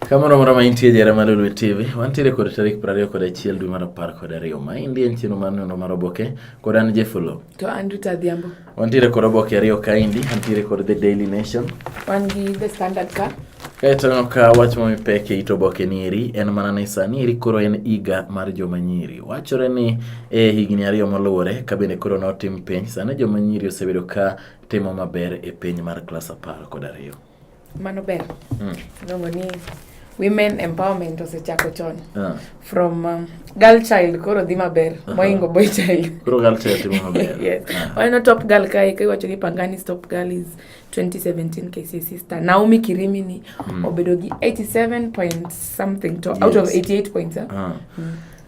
Kamano moro ma intie jere Malulu TV, wantiere kod tarik 21 dwe mar 12 ma indie nchino mano mar oboke kod an Jefulo. To Andrew Tadhiambo. Wantiere kod oboke ariyo ka indi, antiere kod The Daily Nation. Wan gi The Standard ka. Kaeto ka wach ma mipeke ito oboke nieri, en mana ni sani eri koro en iga mar joma nyiri. Wachore ni higni ariyo moluwore, ka bende koro notim penj, sani joma nyiri osebedo ka timo maber e penj mar klas 12. Mano ber. Dongo ni women empowerment osechako chon. From girl child koro dhi maber, moingo boy child. Koro girl child timo maber. Yes. Wano top girl kai iwacho ni Pangani top girl is 2017 KCSE star. Naomi Kirimi ni obedo gi 87 point something to out of 88 points.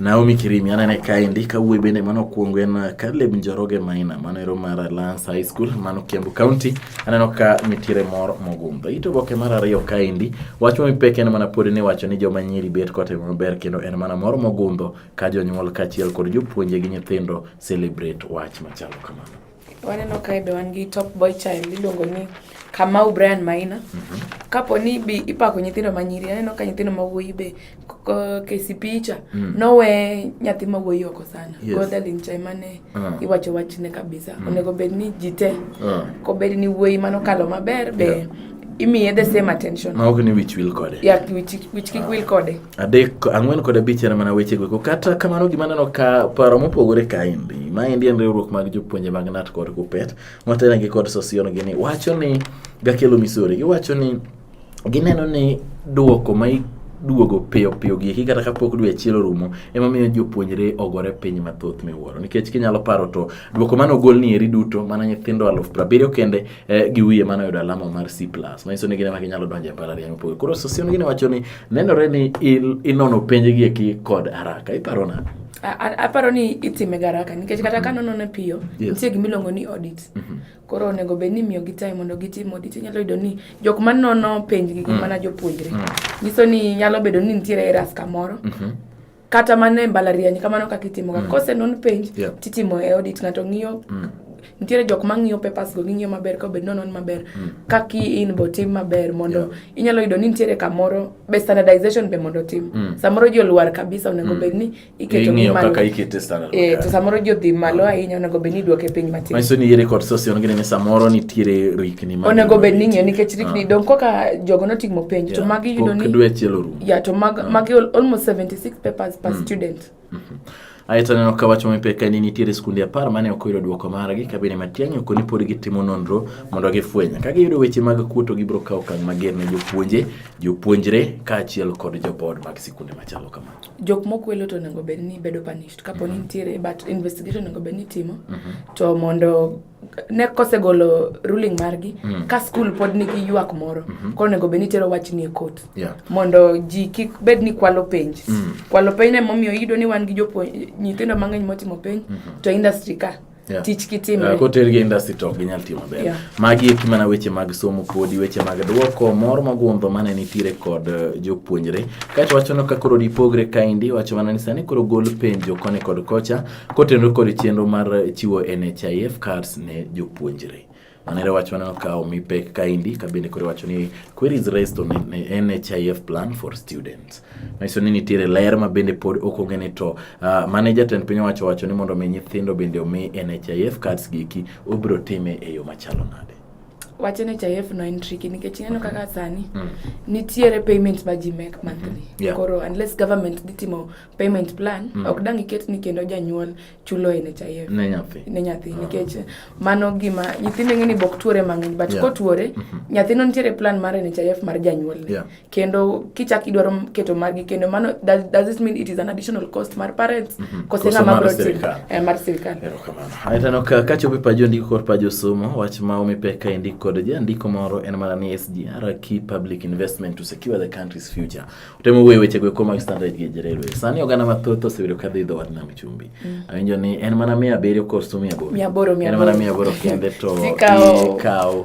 Naomi Kirimi anane kaendi kawuoyi bende mano kuongo en Caleb Njoroge Maina manero mar Lance High School mano Kiambu County. Aneno ka nitiere mor mogundho. Ito boke mar ariyo kaendi wach mipeke en mana pod ni wacho ni joma nyiri bet kotimo maber kendo en mana mor mogundho ka jonyuol kachiel kod jopuonje gi nyithindo celebrate wach machalo kamano. Waneno kae be wan gi top boy child iluongo ni Kamau Brian Maina. Kapo ni bi ipako nyithindo manyiri, aneno ka nyithindo mawuoyi be KCP cha nowe nyathi mawuoyi oko sana. Godalin Chaimane iwacho wachne kabisa. Onego bed ni jite ko bed ni wuoyi mano kalo maber be imiye the same attention. Ma ok ni wich will kode. Yeah, which kick will kode. Ang'wen kod abich en mana weche go. Kata kamano gima neno ka paro mopogore kaendi. Ma endi en riwruok mag jopuonje mag Knut kod Kuppet. Motelo gi kod Sosion gini wacho ni gakelo misori. Giwacho ni gineno ni duoko mai duogo piyo gi kata kapok dwe achiel orumo ema miyo jopuonjre ogore piny mathoth miwuoro nikech kinyalo paro to duoko mano ogol ni eri duto mana nyithindo 70,000 kende gi wiye mano yudo alama mar C+. Manyiso ni gine ma ginyalo donjo e mbalariany mopogore. Koro Sosion gine wacho ni nenore ni inono penje gi eki kod haraka. Iparo nade? Aparo ni itime garaka nikech kata ka nono ne piyo nitie gimilongo ni audit. Koro onego bed ni miyo gi time mondo gitim audit. Nyalo yudo ni jok man nono penj gi mana jopuonjre. Nyiso ni nyalo bedo ni nitiere eras kamoro. Kata mane mbalariany kamano kaka itimo ga kose non penj titimo e audit ng'ato ng'iyo nitiere jok mang'iyo papers go ng'iyo maber ka bed non maber kaki in bo tim maber mondo inyalo yudo ni nitiere kamoro be standardization be mondo tim samoro jo luar kabisa onego bed ni iketo ng'iyo kaka ikete standard to samoro jo dhi malo ahinya onego bed ni duoke piny matin. Manyiso ni yere kod Sosion gine ni samoro nitiere rikni ma onego bed ni ng'iyo nikech rikni don koka jogo notimo penj to magi yudo ni dwe achiel orumo. To magi almost 76 papers per student. Aeta neno ka wach mipeka ni nitiere skunde 10 mane okoyudo duoko margi kabine matiang'o koni pod gitimo nonro mondo gifwenya ka giyudo weche mag kuoto gibro kawo okang' mager ne jopuonjre kaachiel kod jobod mag sikunde machalo kamano. Jok mokwelo to onego bed ni bedo punished kapo ni nitiere but investigation onego bed ni timo to mondo ne kosegolo ruling margi ka school pod nigi ywak moro ko onego bed ni tero wach ni e court mondo ji kik bed ni kwalo penj. Kwalo penj ne momiyo yudo ni wan gi jopuonj nyithindo mang'eny motimo penj to industry ka tich kitime ko tergi industry to ginyal timo maber. Magi eki mana weche mag somo podi weche mag duoko mor mogundho mane nitiere kod jopuonjre. Kaeto wachono ka koro dipogre kaendi wacho mana ni sani koro gol penjo kone kod kocha kotendo kod chenro mar chiwo NHIF cards ne jopuonjre. Manere wacho mana ka omipek kaendi kabinde koro wacho ni queries raised on NHIF plan for students. Manyiso ni nitiere ler ma bende pod okong'ene to manager ten piny wacho ni mondo mi nyithindo bende omi NHIF cards giki obro time e yo machalo nade. Wache NHIF no en tricky nikech ineno kaka sani nitiere payments ma ji make monthly. Koro unless government ditimo payment plan ok dang iket ni kendo janyuol chulo NHIF ne nyathi nikech mano gima nyithindo ng'eni bok tuore mang'eny but ko tuore nyathino nitiere plan mar NHIF mar janyuol kendo kichak idwaro keto margi kendo mano does this mean it is an additional cost mar parents kosenga mar sirikal. Aeta no ka chope pajo ndiko kod pajo somo wach ma omipeka ndiko kod jandiko moro en mana ni SGR key public investment to secure the country's future. Utemo weche go koma standard gauge railway. Sani ogana mathoth osebedo kadhi dho wat nam chumbi. Awinjo ni en mana 700 kosto 100. En mana 100 kende to ikaw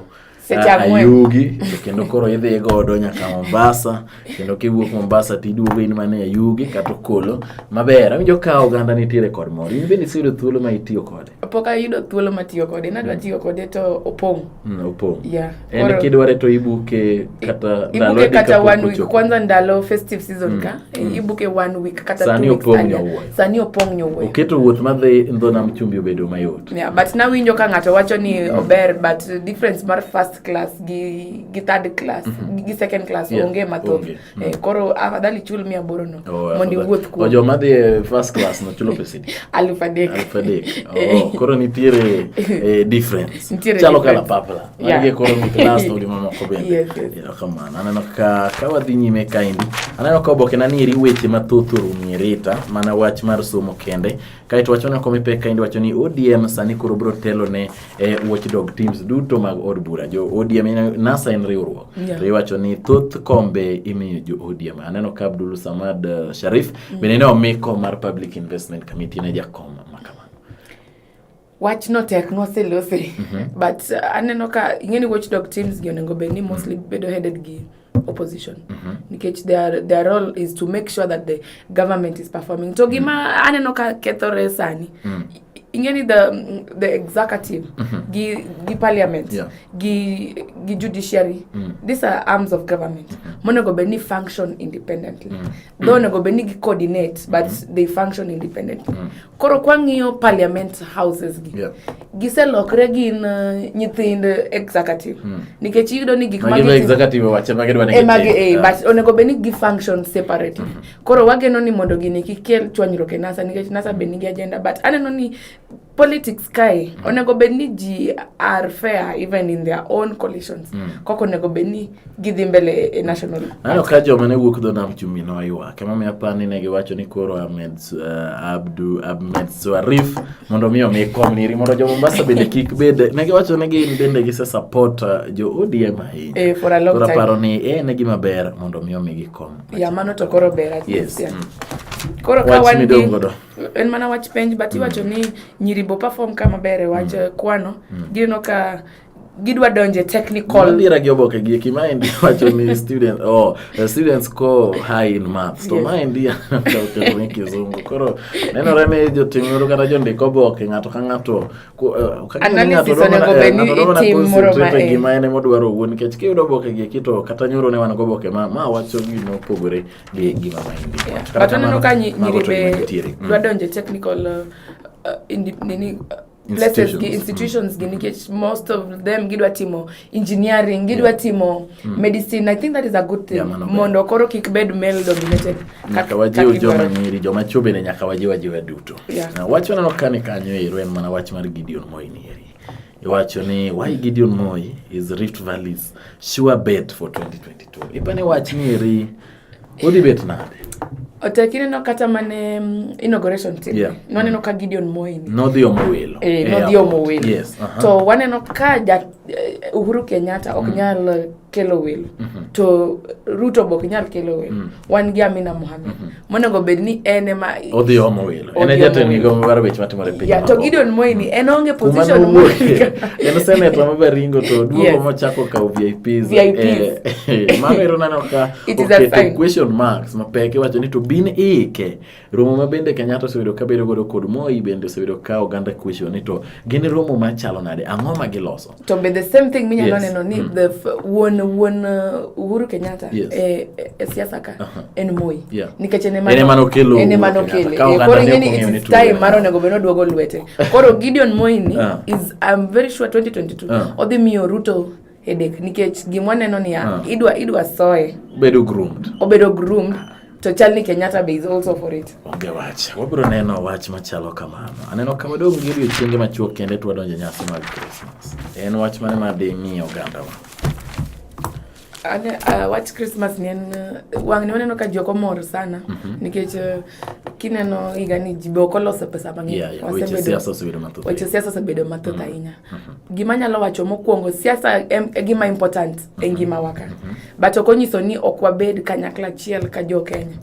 Ayugi kendo koro idhi godo nyaka Mombasa kendo kiwuok Mombasa tiduogo in mane Ayugi kata Kolo maber awinjo ka oganda nitiere kod mor in bende iseyudo thuolo ma itiyo kode pok ayudo thuolo ma tiyo kode nadwa tiyo kode to opong yeah en kidware to ibuke kata ndalo kata 1 week kwanza ndalo festive season ka ibuke 1 week kata 2 weeks sani opong nyowo oketo wuoth madhi ndona mchumbi obedo mayot yeah but now winjo ka ngato wacho ni ober but difference mar first class gi third class gi second class onge mathoth koro afadhali chul 800 no mondi wuoth ku ojo madhi first class no chulo pesa $3,000 koro nitiere difference chalo kala papla magi koro ni class to limo moko bende kamano aneno ka wadhi nyime kaindi aneno ka oboke na ni weche mathoth orumi rita mana wach mar somo kende kaito wachona ko mipe kaindi wacho ni ODM sani koro bro telo ne watchdog teams duto mag od bura jo ODM NASA en riwruok riwacho ni thoth kombe imiyo jo ODM aneno ka Abdul Samad Sharif bende ne omiko mar Public Investment Committee ne jakom makamano watch no tek no selose but aneno ka ingeni watchdog teams gi onego be ni mostly bedo headed gi opposition nikech their role is to make sure that the government is performing to gima aneno ka kethore sani ingeni the executive gi parliament gi judiciary these are arms of government monego be ni function independently though onego be ni gi coordinate but they function independently koro kwang'iyo parliament houses gi selokre gin nyithind executive nikech yudo ni gik magi executive wache magi dwa ni but onego be ni gi function separately koro wageno ni mondo gini kikel chwanyruok e NASA nikech NASA be nigi agenda but aneno ni politics kai onego be ni ji are fair even in their own coalitions koko onego be ni gidhi mbele e national ano ka joma ne wuok dona mchumi no aywa kama me apani ne giwacho ni koro Ahmed Swarif mondo miyo me komniri mondo jo Mombasa bende kik bede ne giwacho ne gin bende gise support jo ODM ahinya for a long time paro ni ne gima ber mondo miyo me gikom ya mano to koro ber yes koro ka wan gi en mana wach penj but iwacho ni nyiribo perform kama bere wach kwano gino ka gidwa donje technical ndira gi oboke gi kimaindi wacho ni students go high in maths to mind ya to ni kizungu koro neno rene jo timuro kata jo ndiko oboke ngato ka ngato analysis onego be ni team moro ma gima ene modwaro wuon nikech kiyudo oboke gi kito kata nyoro ne wan go oboke ma wacho gino pogore gi gima mind but neno ka nyiribe dwa donje technical institutions nikech most of them gidwa timo engineering gidwa timo medicine. I think that is a good thing mondo koro kik bed male dominated nyaka wajiw joma nyiri joma chube ne nyaka wajiwa duto na wacho nano kane kanyo en mana wach mar Gideon Moi nieri iwacho ni why Gideon Moi is Rift Valley's sure bet for 2022 ipane wach nieri odi bet nade otekine no kata mane inauguration team nwaneno ka Gideon Moi ni no dio mowelo yes to waneno ka Uhuru Kenyatta ok nyal kelo welo to Ruto bok nyal kelo welo wan gi Amina Mohamed monego bed ni ene ma odio mowelo ene jateni go mabaro bech matimore piny to Gideon Moi ni en onge position mo en senator mabaringo to duogo mochako ka VIPs mamero nano ka okay question marks mapeke wacho ni to bin ike romo mabende Kenyatta osebedo ka bedo godo kod Moi bende osebedo ka oganda question ni to gin romo machalo nade ang'o ma giloso to be the same thing minyalo neno ni the one Uhuru Kenyatta siasa ka en Moi nikech ene manokelo koro ngeni it's time maro nego beno duogo lwete koro Gideon Moi ni is I'm very sure 2022 odhi miyo Ruto headache nikech gimwaneno ni idwa soe obedo groomed to chalni Kenyatta be is also for it onge wach wabro neno wach machalo kamano aneno kama dong giri chienge machuok kende to donje nyasi mag Christmas en wach mane ma de miyo oganda wa watch Christmas ni wang ni waneno ka joko mor sana nikech kineno igani jiboko loso pesa mang'eny weche siasa osebedo mathoth ahinya gima nyalo wacho mokwongo siasa gima important e ngima waka but okonyiso ni ok wabed kanyakla achiel ka jo Kenya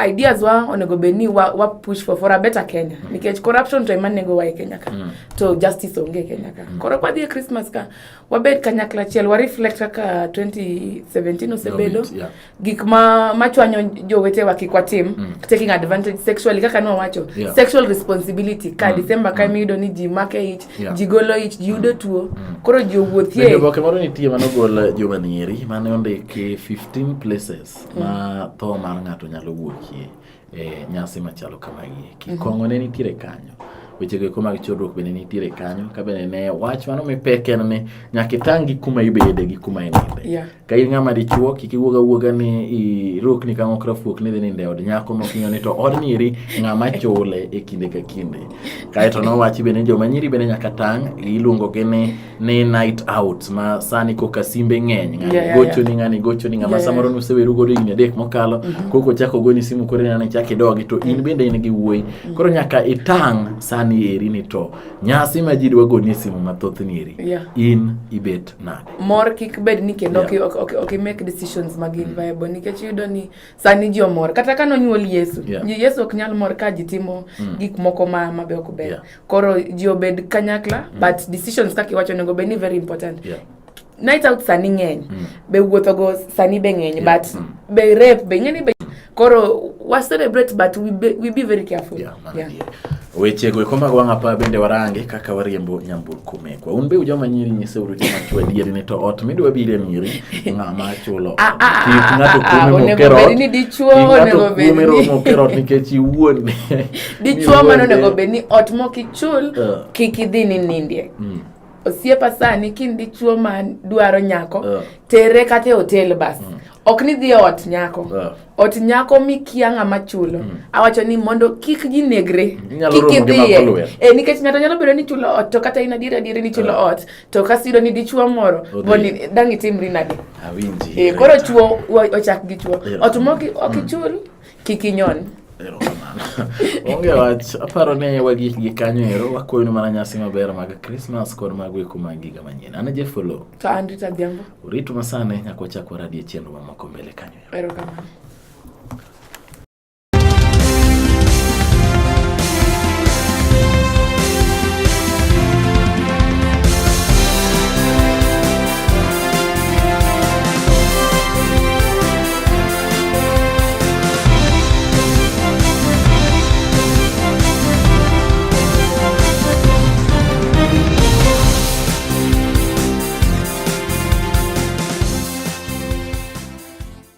ideas wa onego beni wa push for a better Kenya nikech corruption to emanego wa e Kenya ka to justice onge Kenya ka koro kwa dhi Christmas ka wabed kanyakla chiel wa reflect ka 2017 osebedo gik machwanyo jowete wa kikwatim taking advantage sexually kaka no wacho sexual responsibility ka December ka mido ni ji make ich ji golo ich ji yudo tuo koro ji owuothie boke moro nitie manogol joma nieri mane ondiki 15 places ma tho mar ng'ato nyalo wuokie nyasi machalo kamagie kikongo ne nitiere kanyo weche go mag chodruok bende nitiere kanyo ka bende ne wach mano mipeken ne nyaka tangi kuma ibede gi kuma ininde ka in ng'ama dichuo kik iwuoga ni irukni ka ng'okra fuok ni dhi ninde od nyako moking'o ni to od nyiri ng'ama chule e kinde ka kinde kaeto no wachi bende joma nyiri bende nyaka tang iluongo gi ni night out ma sani koka simbe ng'eny ng'ani gocho ni ng'ama samoro nuseweru godo higni 3 mokalo koko chako goni simu kore nane chaki dogi to in bende in gi wuoyi koro nyaka itang sani eri ni to nyasi ma ji dwa goni simu mathoth ni eri in ibet nade mor kik bed ni kendo okay make decisions magin viable nikech yudo ni sani ji omor kata kano nyuol Yesu Yesu ok nyal mor ka ji timo gik moko mabe ok ber koro ji obed kanyakla but decisions kaka iwacho nego be ni very important night out sani ng'eny be wuotho go sani be ng'eny but be rape be ng'eny be koro we celebrate but we be very careful weche go koma gwanga pa bende warange kaka wariembo nyamburko mekwa un be ujoma nyiri nyiseuru joma chwa dieri ne to ot midwa bire miri ng'ama chulo ng'ato kume mokero ni dichuo nego be ni mokero nikech iwuon dichuo mano nego be ni ot mokichul kikidhi ni nindie osiepa sani kin dichuo man dwaro nyako tere kate hotel bas ok ni dhi ot nyako mikia ng'ama chulo awacho ni mondo kik ji negre kik idhiye nikech ng'ato nyalo bedo ni chulo ot to kata ina dire ni chulo ot to kasido ni dichuo moro boni dangi timri nade awinji koro chuo ochak gi chuo ot mokichul kik inyon onge wach aparo ne wagi gi kanyo ero wakoyno mana nyasi maber mag Christmas kod mag weko mag giga manyien ana je follow to Andrita Dhiambo uritu masane nyako chako radio chenro mamoko mbele kanyo erokamano